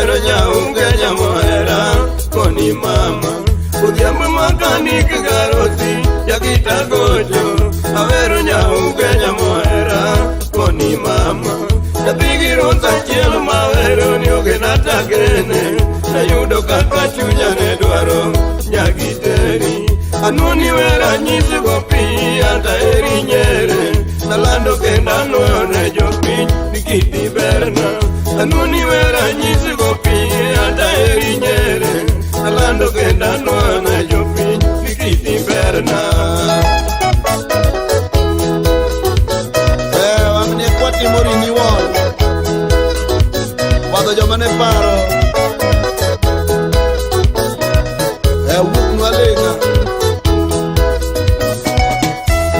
Awero nyaunge nyamohera koni mama Udhiambo makani kigaroti Jakita gojo Awero nyaunge nyamohera koni mama Napigi ronza chielo mawero ni ogenata gene Nayudo kaka chunya ne dwaro nyagiteri Anuni wera nyisi gopi ata eri nyere Nalando kenda noyone jopi nikiti berna Anuni wera nyisi gopi ata eri nyere Nalando kenda noyone jopi nikiti berna Wamne kwati mori ni wall Wado jomane paro Wuk nwalenga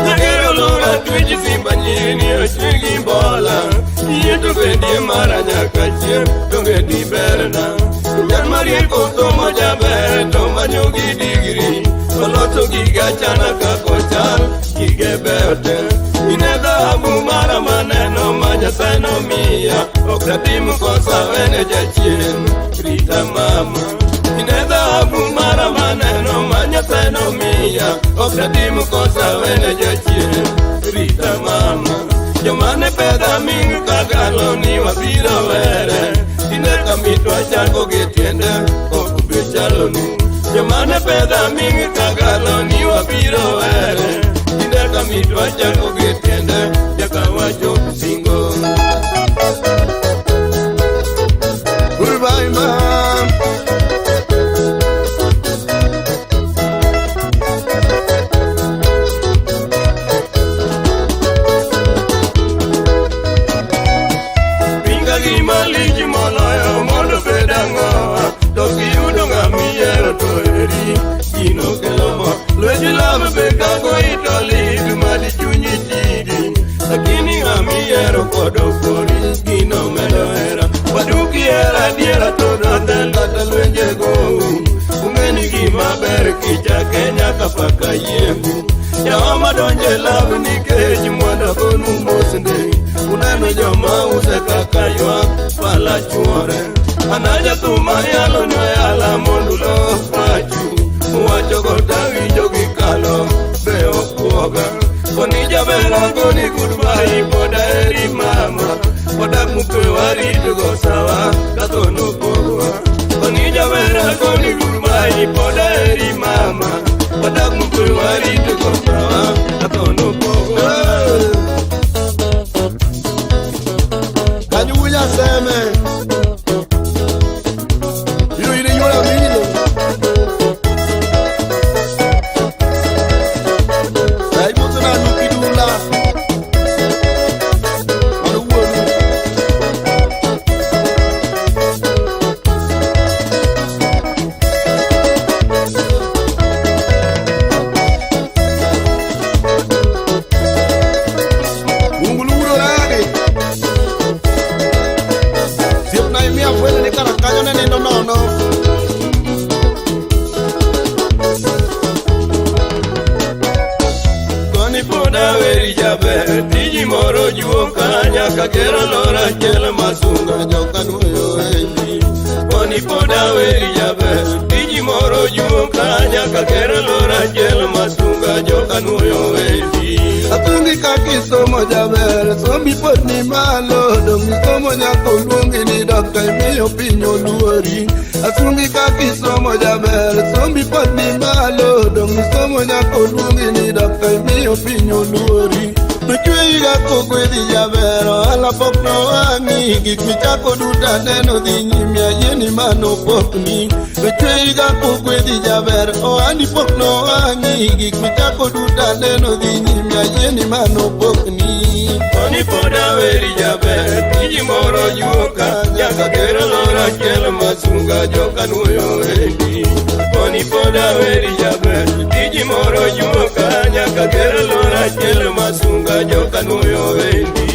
Nagero lura tuji simba nyini Oshigi mbola Yeto kendie mara nyakachie Tonge di berna Nyan marie koto moja bere Toma nyogi digiri Toloto giga chana kakochal Kige berte Ineda abu mara maneno Manya saino miya Okratimu kosa wene jachien Rita mama Ineda abu mara maneno Manya saino miya Okratimu kosa wene jachien Rita mama Jomane peda mingi kagalo ni wabiro were Ineka mitwa chango getiende Okube chalonu Jomane peda mingi kagalo ni wabiro were Ineka mitwa chango getiende Jaka wacho kusingo Goodbye man Pinga gima liji moloyo mondo bedangoa Toki yudo ngamiero to eri Gino kelomo Lweji lame bekago itoli Dumadi chunyi chidi Lakini ngamiero kodo kori Gino medo era Waduki era diera to dotel kata lwenje go Ungeni gima ber kicha Kenya kapaka yembu Yawama donje labu nikeji mwanda konu mosende Uneno joma use kaka yuak pala chuore Anaja tuma yalo nyoyala mondulo machu Uwacho gota winjo gikalo beo kuoga Konija bela goni goodbye poda eri mama Poda mupe waridu go sawa katono pogwa Konija bela goni goodbye poda eri mama Poda mupe waridu go sawa katono pogwa Kanyuya seme Yuri yura milo Saibutu na nukidula Wanuwonu Unguluro rage Siap na imi afuele ni karakanyo nene no Koni poda weri jaber Tiji moro juo kanya Kakera lora chela masunga Joka nuyo endi Koni poda weri jaber Tiji moro juo kanya Kakera lora chela masunga Joka nuyo endi Atungi kaki somo jaber Sombi pot ni malo Dongi somo nyako luongi ni Dr. Imiyo pinyo luori Atungi kaki somo jaber Sombi pot ni malo Dongi somo nyako luongi ni Dr. Imiyo pinyo luori Nuchwe iga kogwedhi jaber Ala pok no wangi Gik michako duta neno dhi nyimya Yeni mano pok ni Nuchwe iga kogwedhi jaber Oani pok no wangi Gik michako duta neno dhi nyimya Yeni mano pok ni Koni poda weri jaber Tiji moro juo kanya Kakera lora chela masunga Joka nuyo endi Koni poda weri jaber Tiji moro juo kanya Kakera lora chela masunga Joka nuyo endi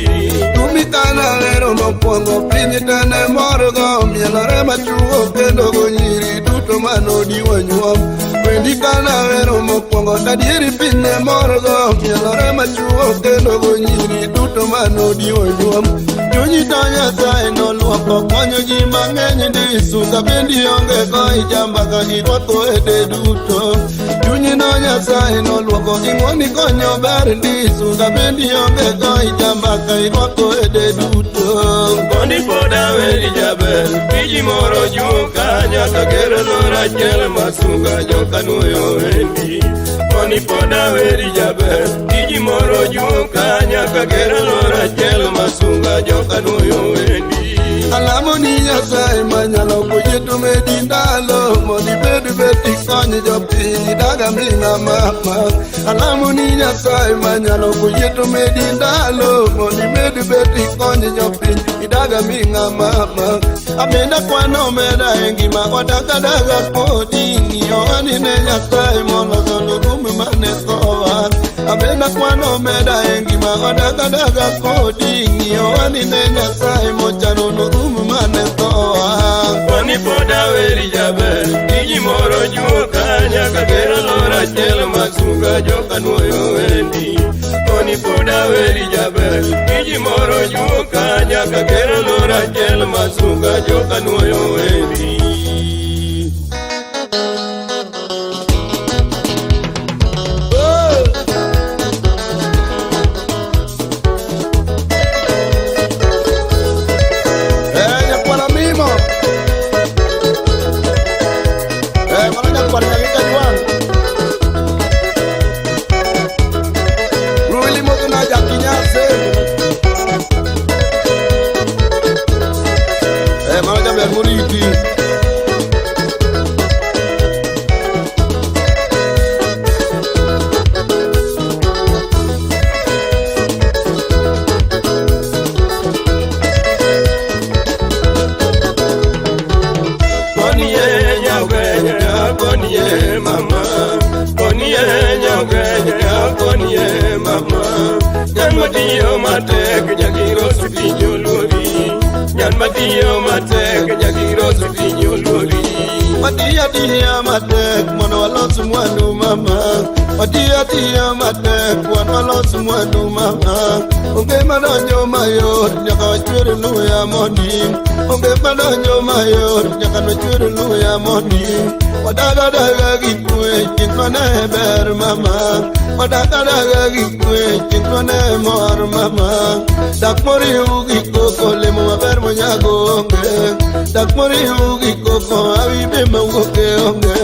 Tumikana lero mokwongo Pinyi tene morgo Mielore machuo kendo go nyiri Duto mano diwa nyuom Wendi kana lero mokwongo Tadieri pinye morgo Mielore machuo kendo go nyiri Duto mano dionyuom chunyi to Nyasaye noluoko konyo ji mang'eny ndisunga bendi onge go ijamba ka girwako ede duto chunyi no Nyasaye noluoko ing'oni konyo ber ndisunga bendi onge go ijamba ka girwako ede duto Koni poda weri jaber Kiji moro juka Nyaka gero lora chel masunga Joka nuyo wendi Koni poda weri jaber Kiji moro juka Nyaka gero lora chel masunga Joka nuyo wendi Alamo ni Nyasaye manyalo kujitu medindalo Modi bedu beti konyi jopi daga mina mama Alamo ni Nyasaye manyalo kujitu medindalo Modi bedu beti konyi jopi daga mina mama Amenda kwano meda engima Odaka daga kodi Yohani ne Nyasaye mono zonu rumi mane soa Amenda kwano meda engima Odaka daga kodi Yohani ne Nyasaye mochano nurumu mane soa Koni poda weri jaber Kiji moro juka Nyaka gero lora chel masunga Joka nuyo wendi Koni poda weri jaber Kiji moro juka Nyaka gero lora chel masunga Joka nuyo wendi Matiyo matek jagiro sipinyo lori Nyan matiyo matek jagiro sipinyo lori Matiya matek mono walos mwandu mama Matiya matek mono walos mwandu mama Onge madonyo mayor nyaka wachwere luya moni Onge madonyo mayor nyaka wachwere luya moni Wadaga daga gikwe chinkwane ber mama Wadaga daga gikwe chinkwane mor mama Dakmori ugi koko lemo maber monyago onge Dakmori ugi koko awibe mawuke onge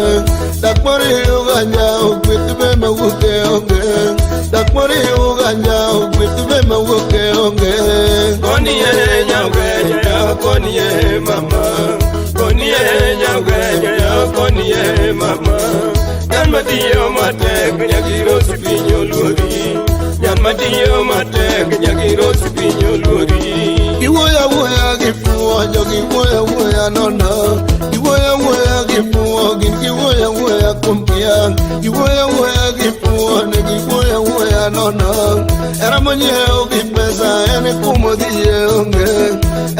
Dakmori uganya ugwitube mawuke onge Dakmori uganya ugwitube mawuke onge Koni ye nyawge koni ye mama Koni ye nyawge koni ye mama Nyan matiyo matek nyagiro sipinyo lori Nyan matiyo matek nyagiro sipinyo lori Iwoya gifuo jogi woya nono Iwoya gifuo gin iwoya kumpia Iwoya gifuo negi woya nono Era monyeo gipesa ene kumodhiye onge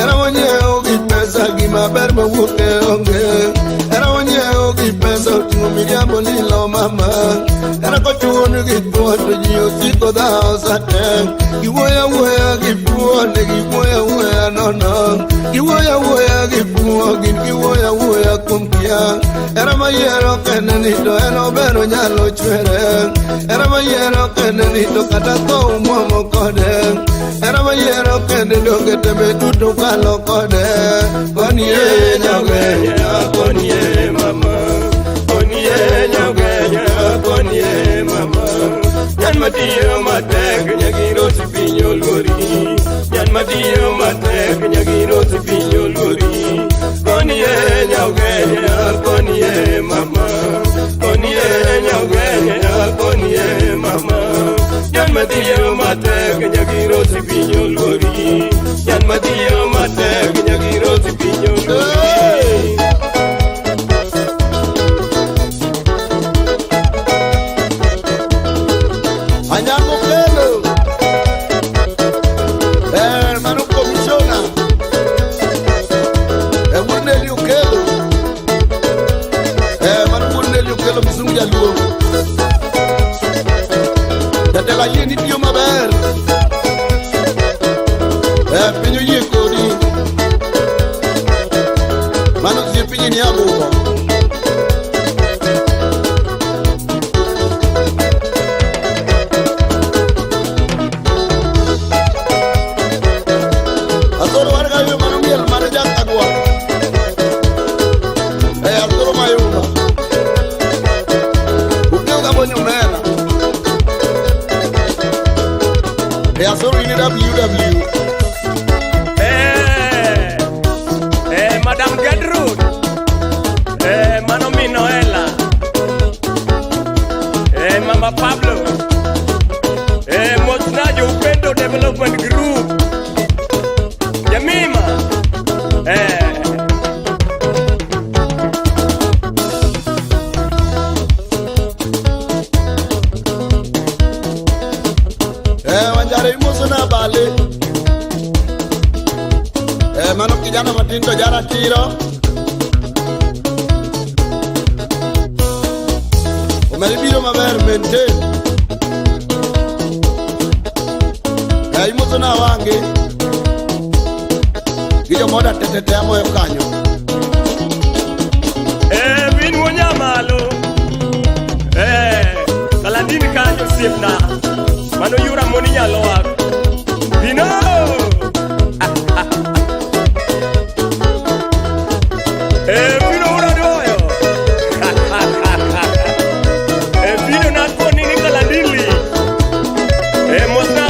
Era monyeo gipesa gima ber mawuke onge Era monyeo gipesa utingo miriambo lilo mama Era kochunu gifuo tuji osiko dhao sate Iwoya gifuo negi woya nono Iwoya gifuo gin iwoya kumpia Era mayero kene nito eno bero nyalo chwere Era mayero kene nito kata ko umomo kode Era mayero kene doge tebe tuto kalo kode Koni ye nyawge koni ye mama Koni ye nyawge koni ye mama Nyan matiyo matek nyagiro sipinyo lori Nyan matiyo matek nyagiro sipinyo lori Koni ye nyawge koni ye mama Koni ye nyawge koni ye mama Nyan matiyo matek nyagiro sipinyo lori Nyan matiyo matek nyagiro sipinyo lori Anyango Kelo Manu Komishona Wuneli Ukelo Manu Wuneli Ukelo Mzungu ya luo Dadela yeni diyo maber asoro ini WW. Madam Gertrude, Mano Minoela, Mama Pablo, Mosnajo Upendo Development Group, Jamima, Wanjari muso na bale. Mano kijana matindo jara tiro. Umeribiro maber mente. Muso na wange. Gijo moda tetete amo yo kanyo. Vinu Nyamalo, Kalandini kanyo sipna. Mano yura moni nyaloa. Vino. Vino ura doyo. Vino na koni ni Kalandini. Mosna